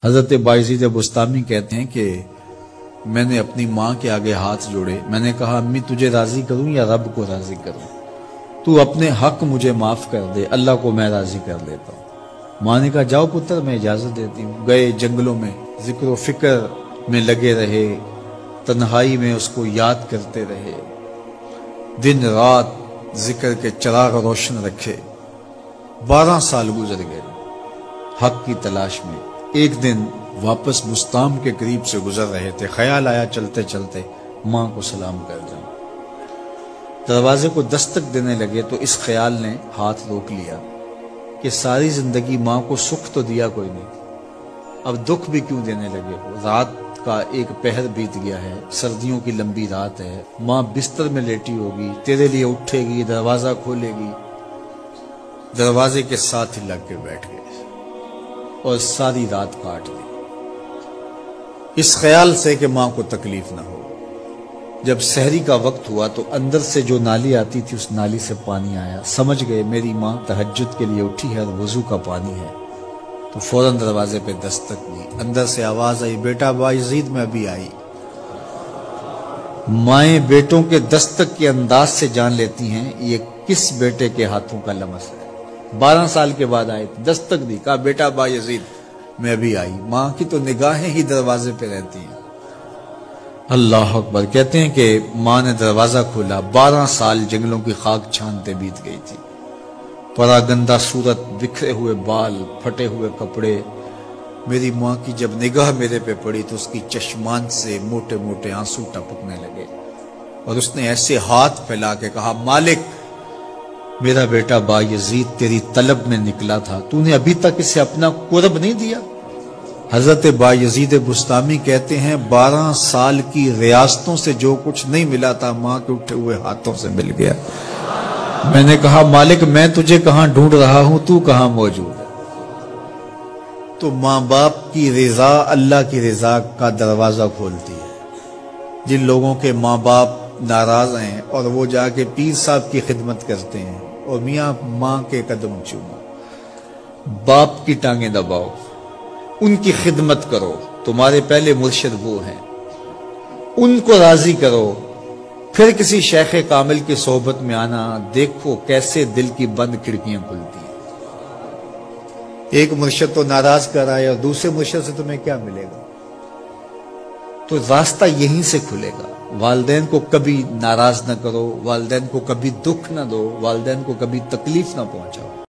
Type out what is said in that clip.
حضرت باعزید بستامی کہتے ہیں کہ میں نے اپنی ماں کے آگے ہاتھ جوڑے، میں نے کہا امی تجھے راضی کروں یا رب کو راضی کروں؟ تو اپنے حق مجھے معاف کر دے، اللہ کو میں راضی کر لیتا ہوں۔ ماں نے کہا جاؤ پتر میں اجازت دیتی ہوں۔ گئے جنگلوں میں ذکر و فکر میں لگے رہے، تنہائی میں اس کو یاد کرتے رہے، دن رات ذکر کے چراغ روشن رکھے۔ 12 سال گزر گئے حق کی تلاش میں۔ ایک دن واپس بستام کے قریب سے گزر رہے تھے، خیال آیا چلتے چلتے ماں کو سلام کر جاؤں۔ دروازے کو دستک دینے لگے تو اس خیال نے ہاتھ روک لیا کہ ساری زندگی ماں کو سکھ تو دیا کوئی نہیں، اب دکھ بھی کیوں دینے لگے ہو؟ رات کا ایک پہر بیت گیا ہے، سردیوں کی لمبی رات ہے، ماں بستر میں لیٹی ہوگی، تیرے لیے اٹھے گی، دروازہ کھولے گی۔ دروازے کے ساتھ ہی لگ کے بیٹھ گئے اور ساری رات کاٹ دی، اس خیال سے کہ ماں کو تکلیف نہ ہو۔ جب سحری کا وقت ہوا تو اندر سے جو نالی آتی تھی اس نالی سے پانی آیا، سمجھ گئے میری ماں تہجد کے لیے اٹھی ہے اور وضو کا پانی ہے، تو فوراً دروازے پہ دستک دی۔ اندر سے آواز آئی بیٹا باعزید میں ابھی آئی۔ مائیں بیٹوں کے دستک کے انداز سے جان لیتی ہیں یہ کس بیٹے کے ہاتھوں کا لمس ہے۔ 12 سال کے بعد آئے، دستک دی، کہا بیٹا باعزید میں ابھی آئی۔ ماں کی تو نگاہیں ہی دروازے پہ رہتی ہیں۔ اللہ اکبر۔ کہتے ہیں کہ ماں نے دروازہ کھولا، 12 سال جنگلوں کی خاک چھانتے بیت گئی تھی، پراگندہ صورت، بکھرے ہوئے بال، پھٹے ہوئے کپڑے۔ میری ماں کی جب نگاہ میرے پہ پڑی تو اس کی چشمان سے موٹے موٹے آنسو ٹپکنے لگے، اور اس نے ایسے ہاتھ پھیلا کے کہا مالک میرا بیٹا باعزید تیری طلب میں نکلا تھا، تو نے ابھی تک اسے اپنا قرب نہیں دیا؟ حضرت باعزید بستامی کہتے ہیں 12 سال کی ریاستوں سے جو کچھ نہیں ملا تھا ماں کے اٹھے ہوئے ہاتھوں سے مل گیا۔ میں نے کہا مالک میں تجھے کہاں ڈھونڈ رہا ہوں، تو کہاں موجود ہے؟ تو ماں باپ کی رضا اللہ کی رضا کا دروازہ کھولتی ہے۔ جن لوگوں کے ماں باپ ناراض ہیں اور وہ جا کے پیر صاحب کی خدمت کرتے ہیں اور میاں ماں کے قدم چومو، باپ کی ٹانگیں دباؤ، ان کی خدمت کرو، تمہارے پہلے مرشد وہ ہیں، ان کو راضی کرو، پھر کسی شیخ کامل کی صحبت میں آنا، دیکھو کیسے دل کی بند کھڑکیاں کھلتی ہیں۔ ایک مرشد تو ناراض کر آئے اور دوسرے مرشد سے تمہیں کیا ملے گا؟ تو راستہ یہیں سے کھلے گا۔ والدین کو کبھی ناراض نہ کرو، والدین کو کبھی دکھ نہ دو، والدین کو کبھی تکلیف نہ پہنچاؤ۔